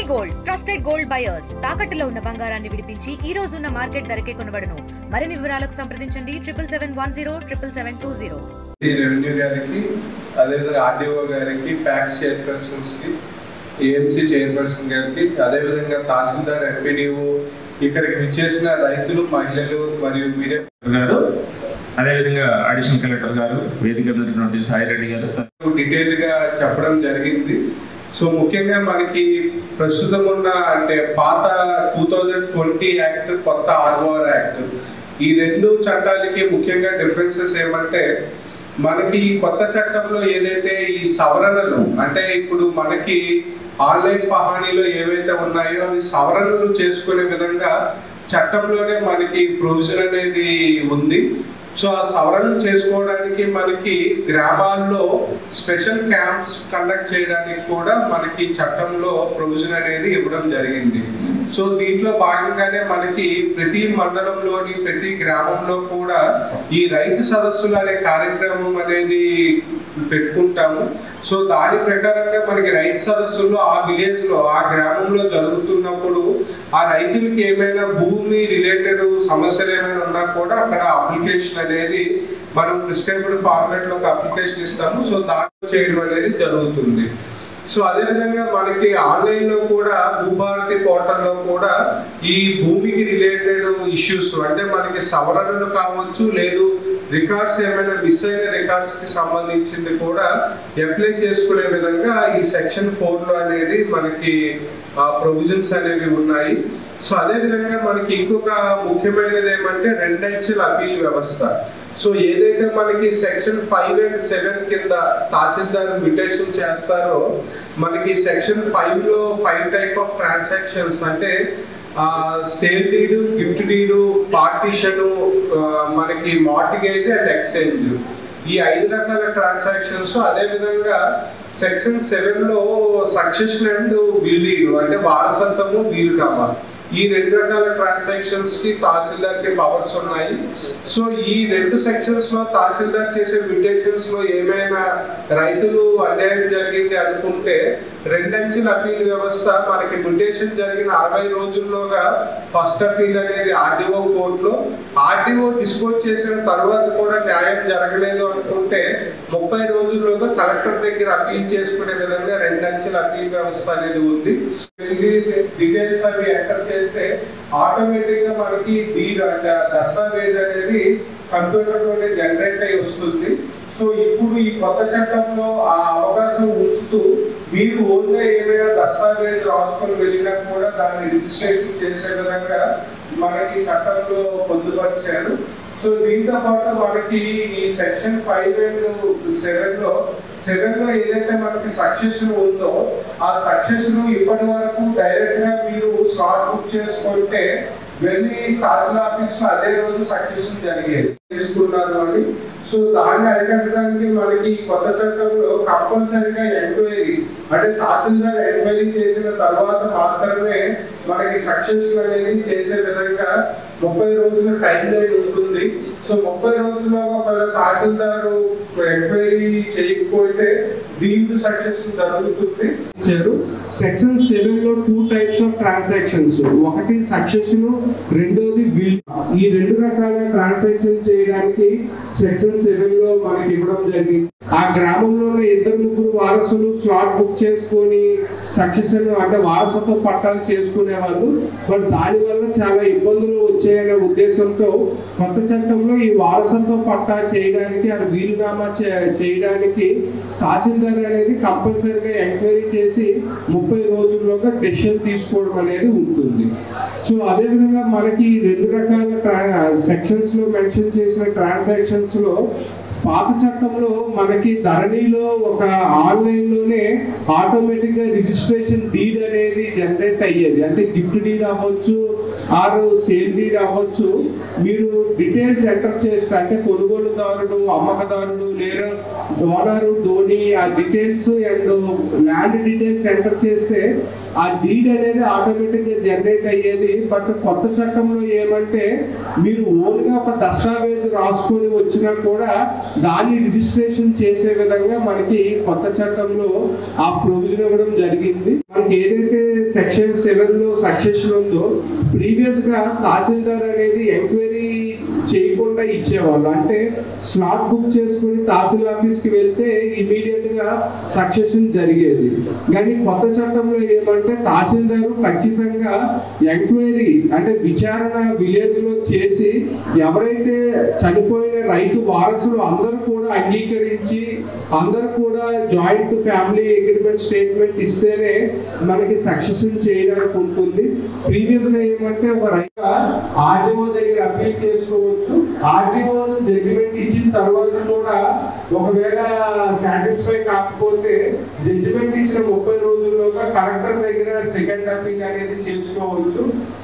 Gold trusted gold buyers తాకట్టులో ఉన్న బంగారాన్ని విడిపించి ఈ రోజు ఉన్న మార్కెట్ ధరకే కొనబడును. మరిన్ని వివరాలకు సంప్రదించండి 77107720. రెవెన్యూ గారికి, అదేవిధంగా ఆర్డీఓ గారికి, ప్యాక్స్ చైర్పర్సన్స్ కి, ఏఎంసీ చైర్పర్సన్ గారికి, అదేవిధంగా తహసీల్దార్, ఎంపీడీఓ, ఇక్కడికి విచ్చేసిన రైతులు, మహిళలు మరియు మీడియా గారు, అదేవిధంగా అడిషనల్ కలెక్టర్ గారు, వేదిక మీద సాయిరెడ్డి గారు డీటెయిల్ గా చెప్పడం జరిగింది. సో ముఖ్యంగా మనకి ప్రస్తుతం ఉన్న అంటే పాత 2020 యాక్ట్, కొత్త ఆర్ఓఆర్ యాక్ట్, ఈ రెండు చట్టాలకి ముఖ్యంగా డిఫరెన్సెస్ ఏమంటే, మనకి కొత్త చట్టంలో ఏదైతే ఈ సవరణలు అంటే ఇప్పుడు మనకి ఆన్లైన్ పహాణీలో ఏవైతే ఉన్నాయో అవి సవరణలు చేసుకునే విధంగా చట్టంలోనే మనకి ప్రొవిజన్ అనేది ఉంది. సో ఆ సవరణలు చేసుకోవడానికి మనకి గ్రామాల్లో స్పెషల్ క్యాంప్స్ కండక్ట్ చేయడానికి కూడా మనకి చట్టంలో ప్రొవిజన్ అనేది ఇవ్వడం జరిగింది. సో దీంట్లో భాగంగానే మనకి ప్రతి మండలంలోని ప్రతి గ్రామంలో కూడా ఈ రైతు సదస్సులు అనే కార్యక్రమం అనేది పెట్టుకుంటాము. సో దాని ప్రకారంగా మనకి రైతు సదస్సుల్లో ఆ విలేజ్ లో, ఆ గ్రామంలో జరుగుతున్నప్పుడు ఆ రైతులకి ఏమైనా భూమి రిలేటెడ్ సమస్యలు ఏమైనా ఉన్నా కూడా అక్కడ అప్లికేషన్ అనేది మనం ప్రిస్క్రైబ్డ్ ఫార్మాట్ లో ఒక అప్లికేషన్ ఇస్తాము. సో దాంట్లో చేయడం అనేది జరుగుతుంది. సో అదేవిధంగా మనకి ఆన్లైన్ లో కూడా భూభారతి పోర్టల్లో కూడా ఈ భూమికి రిలేటెడ్ ఇష్యూస్ అంటే మనకి సవరణలు కావచ్చు, లేదు రికార్డ్స్ ఏమైనా మిస్ అయిన రికార్డ్స్ కి సంబంధించింది కూడా అప్లై చేసుకునే విధంగా ఈ సెక్షన్ 4 లో అనేది మనకి ప్రొవిజన్స్ అనేవి ఉన్నాయి. సో అదేవిధంగా మనకి ఇంకొక ముఖ్యమైనది ఏమంటే రెండంచెల అపీల్ వ్యవస్థ. సో ఏదైతే మనకి సెక్షన్ 5 and 7 కింద తహసీల్దార్ మ్యూటేషన్ చేస్తారో, మనకి సెక్షన్ 5 లో 5 టైప్ ఆఫ్ ట్రాన్సాక్షన్స్ అంటే sale deed, gift deed, partition, మనకి మార్టిగేజ్ అండ్ ఎక్స్చేంజ్, ఈ 5 రకాల ట్రాన్సాక్షన్స్. అదేవిధంగా సెక్షన్ 7 లో సక్సెషన్ అండ్ విల్ డీడ్ అంటే వారసత్వము, వీలునామా, ఈ 2 రకాల ట్రాన్సాక్షన్స్ కి తహసీల్దార్ కి పవర్స్ ఉన్నాయి. సో ఈ 2 సెక్షన్స్ లో తహసీల్దార్ చేసే మ్యూటేషన్స్ లో ఏమైనా రైతులు అన్యాయం జరిగింది అనుకుంటే రెండంచెల అపీల్ వ్యవస్థ మనకి మ్యూటేషన్ జరిగిన 60 రోజుల్లోగా ఫస్ట్ అపీల్ అనేది ఆర్డీఓ కోర్టులో, ఆర్డీఓ డిస్పోజ్ చేసిన తర్వాత కూడా న్యాయం జరగలేదు అనుకుంటే 30 రోజుల్లోగా కలెక్టర్ దగ్గర అపీల్ చేసుకునే విధంగా రెండంచెల అపీల్ వ్యవస్థ అనేది ఉంది. డీటెయిల్స్ అవి ఎంటర్ చేస్తే ఆటోమేటిక్ గా మనకి డీడ్ అంటే దస్తావేజ్ అనేది కంప్యూటర్ లోనే జనరేట్ అయి వస్తుంది. సో ఇప్పుడు ఈ కొత్త చట్టంలో ఆ అవకాశం ఉంచుతూ మీరు ఓన్గా ఏమైనా దస్తావేజ్ రాసుకొని వెళ్ళినా కూడా దాన్ని రిజిస్ట్రేషన్ చేసే విధంగా మనకి చట్టంలో పొందుపరిచారు. సో దీంతో పాటు మనకి ఈ సెక్షన్ 5 and 7 లో ఏదైతే మనకి సక్సెషన్ ఉందో ఆ సక్సెషన్ ఇప్పటి వరకు డైరెక్ట్ గా మీరు స్లాట్ బుక్ చేసుకుంటే వెళ్ళి తహసీల్ ఆఫీస్ లో అదే రోజు సక్సెషన్ జరిగేది చేసుకున్నారు అని. సో దాన్ని అరికట్టడానికి మనకి కొత్త చట్టంలో కంపల్సరీగా ఎంక్వైరీ అంటే తహసీల్దార్ ఎంక్వైరీ చేసిన తర్వాత మాత్రమే మనకి సక్సెషన్ అనేది చేసే విధంగా 30 రోజుల టైం లైన్ ఉంటుంది. సో 30 రోజుల్లో ఒకవేళ తహసీల్దారు ఎంక్వైరీ చేయకపోతే డీమ్డ్ సక్సెషన్ జరుగుతుంది. సెక్షన్ 7 లో 2 టైప్స్ ఆఫ్ ట్రాన్సాక్షన్స్, ఒకటి సక్సెషన్, రెండోది బిల్. ఈ 2 రకాల ట్రాన్సాక్షన్ చేయడానికి సెక్షన్ 7 లో మనకి ఇవ్వడం జరిగింది. ఆ గ్రామంలో 2-3 వారసులు స్లాట్ బుక్ చేసుకొని సక్సెషన్ అంటే వారసత్వ పట్టాలు చేసుకునే వాళ్ళు. బట్ దాని వల్ల చాలా ఇబ్బందులు వచ్చాయనే ఉద్దేశంతో కొత్త చట్టంలో ఈ వారసత్వ పట్టా చేయడానికి అది వీలునామా చేయడానికి తహసీల్దార్ అనేది కంపల్సరీగా ఎంక్వైరీ చేసి 30 రోజుల్లోగా డెసిషన్ తీసుకోవడం అనేది ఉంటుంది. సో అదేవిధంగా మనకి 2 రకాల సెక్షన్స్ లో మెన్షన్ చేసిన ట్రాన్సాక్షన్స్ లో పాత చట్టంలో మనకి ధరణిలో ఒక ఆన్లైన్ లోనే ఆటోమేటిక్ గా రిజిస్ట్రేషన్ డీడ్ అనేది జనరేట్ అయ్యేది. అంటే గిఫ్ట్ డీడ్ అవ్వచ్చు ఆర్ సేల్ డీడ్ అవ్వచ్చు. మీరు డీటెయిల్స్ ఎంటర్ చేస్తే అంటే కొనుగోలుదారుడు, అమ్మకదారుడు లేదా డోనరు, డోనీ ఆ details and land details enter చేస్తే ఆ డీడ్ అనేది ఆటోమేటిక్ గా జనరేట్ అయ్యేది. బట్ కొత్త చట్టంలో ఏమంటే మీరు ఓన్గా ఒక దస్తావేజ్ రాసుకొని వచ్చినా కూడా దాన్ని రిజిస్ట్రేషన్ చేసే విధంగా మనకి కొత్త చట్టంలో ఆ ప్రొవిజన్ ఇవ్వడం జరిగింది. మనకి ఏదైతే సెక్షన్ 7లో సక్సెషన్ ఉందో ప్రీవియస్ గా తహసీల్దార్ అనేది ఎంక్వైరీ చేయకుండా ఇచ్చేవాళ్ళు. అంటే స్లాట్ బుక్ చేసుకుని తహసీల్ ఆఫీస్ కి వెళ్తే ఇమీడియట్ గా సక్సెషన్ జరిగేది. కానీ కొత్త చట్టంలో ఏమంటే తహసీల్దారు ఖచ్చితంగా ఎంక్వైరీ అంటే విచారణ విలేజ్ లో చేసి ఎవరైతే చనిపోయిన రైతు వారసులు అందరూ కూడా అంగీకరించి అందరూ కూడా జాయింట్ ఫ్యామిలీ అగ్రిమెంట్ స్టేట్మెంట్ ఇస్తేనే మనకి సక్సెషన్ చేయడానికి ఉంటుంది. ప్రీవియస్ గా ఏమంటే ఒక రైతు ఆర్డీఓ దగ్గర అప్పీల్ చేసుకోవచ్చు. ఆర్డీఓ జడ్జిమెంట్ ఇచ్చిన తర్వాత కూడా ఒకవేళ సాటిస్ఫై కాకపోతే జడ్జిమెంట్ ఇచ్చిన 30 రోజుల్లోగా కలెక్టర్ దగ్గర సెకండ్ అప్పీల్ అనేది చేసుకోవచ్చు.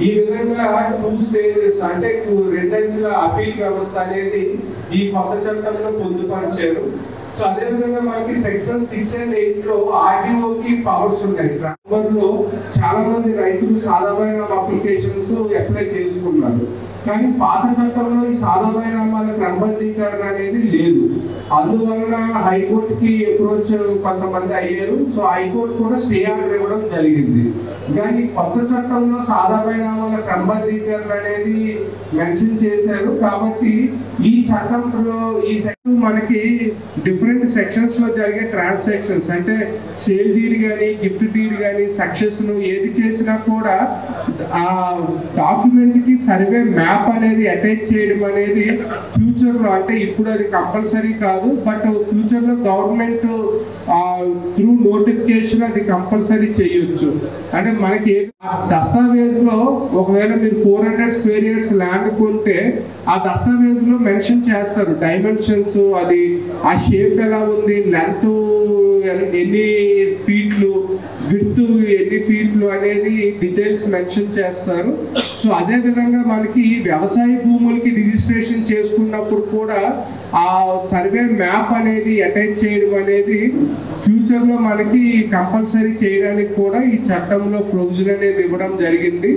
ఈ విధంగా 2 స్టేజెస్ అంటే 2 అంచెల అప్పీల్ వ్యవస్థ అనేది ఈ కొత్త చట్టంలో పొందుపరిచారు. సో అదే విధంగా మనకి సెక్షన్ 6 and 8లో ఆర్డీఓకి పవర్స్ ఉన్నాయి. లో చాలా మంది రైతులు సాధారణ అప్లికేషన్స్ అప్లై చేసుకున్నారు. కానీ పాత చట్టంలో ఈ సాధారణ క్రమబద్ధీకరణ అనేది లేదు. అందువలన హైకోర్టుకి అప్రోచ్ కొంతమంది అయ్యారు. సో హైకోర్టు కూడా స్టే ఆర్డర్ ఇవ్వడం జరిగింది. కానీ కొత్త చట్టంలో సాధారణ క్రమబద్ధీకరణ అనేది మెన్షన్ చేశారు. కాబట్టి ఈ చట్టంలో ఈ సెక్షన్ మనకి డిఫరెంట్ సెక్షన్స్ లో జరిగే ట్రాన్సాక్షన్స్ అంటే సేల్ డీడ్ కానీ గిఫ్ట్ డీడ్ కానీ సక్సెస్ ఏది చేసినా కూడా ఆ డాక్యుమెంట్ కి సర్వే మ్యాప్ అనేది అటాచ్ చేయడం అనేది ఫ్యూచర్ లో అంటే ఇప్పుడు అది కంపల్సరీ కాదు, బట్ ఫ్యూచర్ లో గవర్నమెంట్ త్రూ నోటిఫికేషన్ అది కంపల్సరీ చేయొచ్చు. అంటే మనకి దస్తావేజ్లో ఒకవేళ మీరు 400 square yards ల్యాండ్ కొంటే ఆ దస్తావేజ్లో మెన్షన్ చేస్తారు డైమెన్షన్స్, అది ఆ షేప్ ఎలా ఉంది, లెంత్ ఎన్ని ఫీట్లు, విడ్త్ ఎన్ని ఫీట్లు అనేది డీటెయిల్స్ మెన్షన్ చేస్తారు. సో అదే విధంగా మనకి వ్యవసాయ భూములకి రిజిస్ట్రేషన్ చేసుకున్నప్పుడు కూడా ఆ సర్వే మ్యాప్ అనేది అటాచ్ చేయడం అనేది ఫ్యూచర్ లో మనకి కంపల్సరీ చేయడానికి కూడా ఈ చట్టంలో ప్రొవిజన్ అనేది ఇవ్వడం జరిగింది.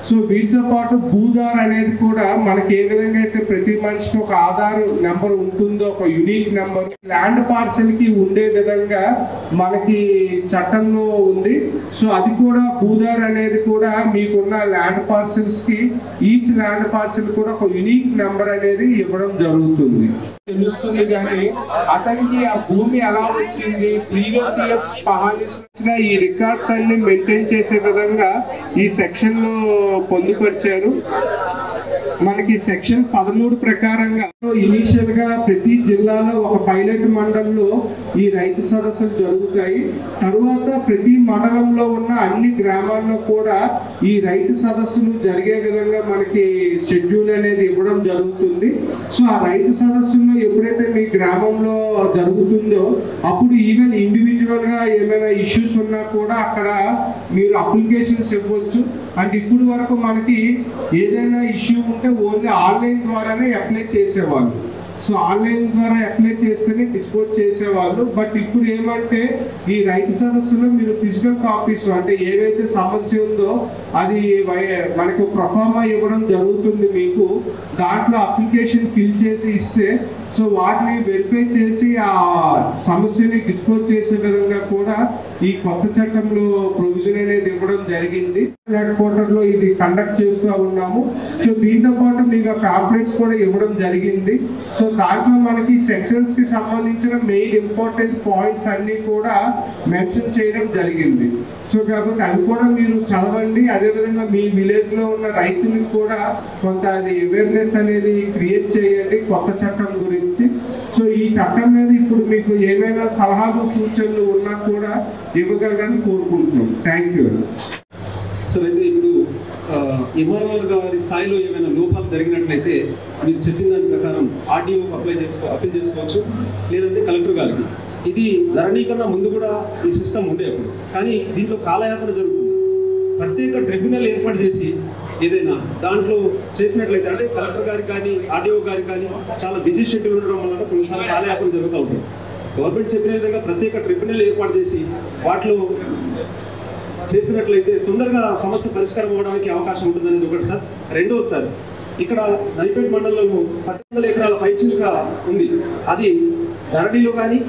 సో వీటితో పాటు భూదార్ అనేది కూడా మనకి ఏ విధంగా అయితే ప్రతి మనిషికి ఒక ఆధార్ నెంబర్ ఉంటుందో ఒక యునిక్ నెంబర్ ల్యాండ్ పార్సల్ కి ఉండే విధంగా మనకి చట్టంలో ఉంది. సో అది కూడా భూదార్ అనేది కూడా మీకున్న ల్యాండ్ పార్సల్స్ కి ఈచ్ ల్యాండ్ పార్సల్ కూడా ఒక యునిక్ నెంబర్ అనేది ఇవ్వడం జరుగుతుంది. తెలుస్తుంది కానీ అతనికి ఆ భూమి ఎలా వచ్చింది, ప్రీవియస్ ఇయర్స్ పహానీస్ వచ్చిన ఈ రికార్డ్స్ అన్ని మెయింటైన్ చేసే విధంగా ఈ సెక్షన్ లో పొందుపరిచారు. మనకి సెక్షన్ 13 ప్రకారంగా ఇనీషియల్ గా ప్రతి జిల్లాలో ఒక పైలట్ మండలంలో ఈ రైతు సదస్సులు జరుగుతాయి. తరువాత ప్రతి మండలంలో ఉన్న అన్ని గ్రామాల్లో కూడా ఈ రైతు సదస్సులు జరిగే విధంగా మనకి షెడ్యూల్ అనేది ఇవ్వడం జరుగుతుంది. సో ఆ రైతు సదస్సుల్లో ఎప్పుడైతే మీ గ్రామంలో జరుగుతుందో అప్పుడు ఈవెన్ ఇండివిజువల్ గా ఏమైనా ఇష్యూస్ ఉన్నా కూడా అక్కడ మీరు అప్లికేషన్స్ ఇవ్వచ్చు. అంటే ఇప్పుడు వరకు మనకి ఏదైనా ఇష్యూ ఉంటే ఓన్లీ ఆన్లైన్ ద్వారానే అప్లై చేసేవాళ్ళు. సో ఆన్లైన్ ద్వారా అప్లై చేస్తేనే డిస్పోజ్ చేసేవాళ్ళు. బట్ ఇప్పుడు ఏమంటే ఈ రైతు సదస్సులో మీరు ఫిజికల్ కాపీస్ అంటే ఏదైతే సమస్య ఉందో అది మనకు ప్రొఫార్మా ఇవ్వడం జరుగుతుంది. మీకు దాంట్లో అప్లికేషన్ ఫిల్ చేసి ఇస్తే సో వాటిని వెరిఫై చేసి ఆ సమస్యని డిస్పోజ్ చేసే విధంగా కూడా ఈ కొత్త చట్టంలో ప్రొవిజన్ అనేది ఇవ్వడం జరిగింది. హెడ్ క్వార్టర్ లో ఇది కండక్ట్ చేస్తూ ఉన్నాము. సో దీంతో పాటు మీకు పాంప్లెట్స్ కూడా ఇవ్వడం జరిగింది. సో దాంట్లో మనకి సెక్షన్స్ కి సంబంధించిన మెయిన్ ఇంపార్టెంట్ పాయింట్స్ అన్ని కూడా మెన్షన్ చేయడం జరిగింది. సో కాబట్టి అవి కూడా మీరు చదవండి. అదేవిధంగా మీ విలేజ్ లో ఉన్న రైతులకు కూడా కొంత అది అవేర్నెస్ అనేది క్రియేట్ చేయండి కొత్త చట్టం గురించి. సో ఈ చట్టం మీద ఇప్పుడు మీకు ఏమైనా సలహాలు సూచనలు ఉన్నా కూడా ఇవ్వగలరని కోరుకుంటున్నాం. Thank you. సో అయితే ఇప్పుడు ఎంఆర్ఓ గారి స్థాయిలో ఏమైనా లోపాలు జరిగినట్లయితే మీరు చెప్పిన దాని ప్రకారం ఆర్డీఓకి అప్లై చేసుకోవచ్చు, లేదంటే కలెక్టర్ గారికి. ఇది ధరణీకరణ ముందు కూడా ఈ సిస్టమ్ ఉండే అప్పుడు, కానీ దీంట్లో కాలయాపన జరుగుతుంది. ప్రత్యేక ట్రిబ్యునల్ ఏర్పాటు చేసి ఏదైనా దాంట్లో చేసినట్లయితే అంటే కలెక్టర్ గారికి కానీ ఆర్డీఓ గారికి కానీ చాలా బిజీ షెడ్యూల్ ఉండడం వల్ల కొన్నిసార్లు కాలయాపన జరుగుతూ ఉంటుంది. గవర్నమెంట్ చెప్పిన విధంగా ప్రత్యేక ట్రిబ్యునల్ ఏర్పాటు చేసి వాటిలో చేసినట్లయితే తొందరగా సమస్య పరిష్కారం అవ్వడానికి అవకాశం ఉంటుందనేది ఒకటి సార్. రెండవది సార్, ఇక్కడ నైపేట్ మండలంలో 10 ఎకరాల పైచిలుక ఉంది. అది ధరణిలో కానీ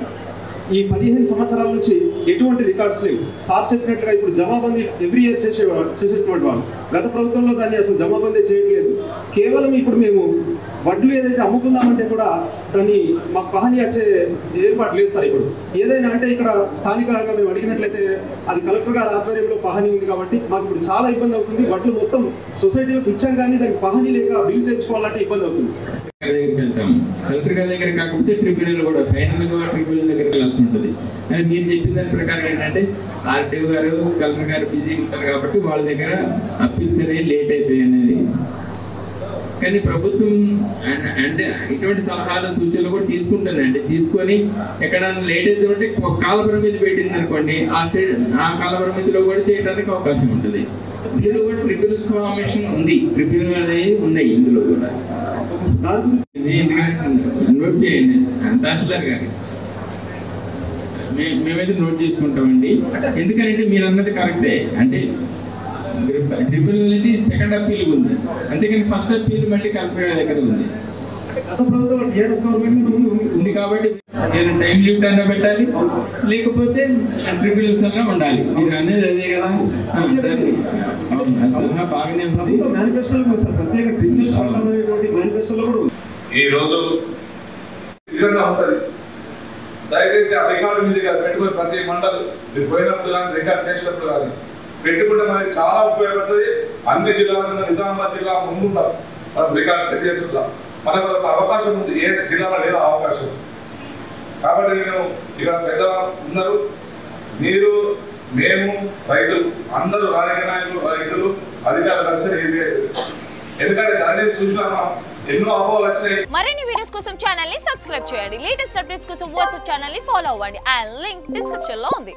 ఈ 15 సంవత్సరాల నుంచి ఎటువంటి రికార్డ్స్ లేవు. సార్ చెప్పినట్టుగా ఇప్పుడు జమాబందీ ఎవ్రీ ఇయర్ చేసేటువంటి వాళ్ళు గత ప్రభుత్వంలో దాన్ని అసలు జమాబందీ చేయట్లేదు. కేవలం ఇప్పుడు మేము వడ్లు ఏదైతే అమ్ముకుందామంటే కూడా దాన్ని మాకు పహానీ వచ్చే ఏర్పాటు లేదు సార్. ఇప్పుడు ఏదైనా అంటే ఇక్కడ స్థానికంగా మేము అడిగినట్లయితే అది కలెక్టర్ గారి ఆధ్వర్యంలో పహానీ ఉంది కాబట్టి మాకు ఇప్పుడు చాలా ఇబ్బంది అవుతుంది. వడ్లు మొత్తం సొసైటీలోకి ఇచ్చాం కానీ దానికి పహానీ లేక బిల్ చేయించుకోవాలంటే ఇబ్బంది అవుతుంది. కలెక్టర్ గారి దగ్గర కాకపోతే ట్రిబ్యునల్ కూడా ఫైనల్ గా ట్రిబ్యునల్ దగ్గర వెళ్ళాల్సి ఉంటుంది. కానీ మీరు చెప్పిన దాని ప్రకారం ఏంటంటే ఆర్టీఓ గారు కలెక్టర్ గారు బిజీ ఉంటారు కాబట్టి వాళ్ళ దగ్గర అప్పీల్స్ అనేది లేట్ అవుతాయి అనేది. కానీ ప్రభుత్వం అంటే ఇటువంటి సలహాలు సూచనలు కూడా తీసుకుంటుందండి. తీసుకొని ఎక్కడైనా లేట్ అయితే ఉంటే కాల పరిమితి పెట్టింది అనుకోండి, ఆ కాల పరిమితిలో కూడా చేయడానికి అవకాశం ఉంటుంది. ఇందులో కూడా ట్రిబ్యునల్ ఫార్మేషన్ ఉంది, ట్రిబ్యునల్ అనేది ఉన్నాయి ఇందులో కూడా. నోట్ చేయండి అంత అసలు కానీ మేమైతే నోట్ చేసుకుంటామండి. ఎందుకంటే మీరు అన్నది కరెక్టే. అంటే ట్రిబ్యునల్ అనేది సెకండ్ అప్పీల్ ఉంది, అంతేకాని ఫస్ట్ అప్పీల్ మళ్ళీ కలెక్టర్ దగ్గర ఉంది. గత ప్రభుత్వం టీఆర్ఎస్ గవర్నమెంట్ ఉంది కాబట్టి నేను టైం లిమిట్ అన్నా పెట్టాలి, లేకపోతే ట్రిబ్యునల్స్ అన్నా ఉండాలి. మీరు అనేది అదే కదా. బాగానే ఉంది. ఈరోజు నిజంగా ఉంటుంది. దయచేసి ఆ రికార్డు మీ దగ్గర పెట్టుకొని ప్రతి మండలి మీరు పోయినప్పుడు కానీ రికార్డ్ చేసినప్పుడు కానీ పెట్టుకుంటే మనకి చాలా ఉపయోగపడుతుంది. అన్ని జిల్లాల నిజామాబాద్ జిల్లా ముందుంటాం, మనం రికార్డు సెట్ చేస్తుంటాం. మనకు ఒక అవకాశం ఉంది, ఏ జిల్లాలో లేదా అవకాశం. కాబట్టి నేను ఇక్కడ పెద్ద ఉన్నారు, మీరు మేము రైతులు అందరూ రాజకీయ నాయకులు రైతులు అధికారులు కలిసి ఇది. ఎందుకంటే దాన్ని చూసినామా ఎన్నో అపోహలు వచ్చినాయి. మరిన్ని వీడియోస్ కోసం ఛానల్ ని సబ్స్క్రైబ్ చేయండి. లేటెస్ట్ అప్డేట్స్ కోసం వాట్సాప్ ఛానల్ ని ఫాలో అవ్వండి. ఆ లింక్ డిస్క్రిప్షన్ లో ఉంది.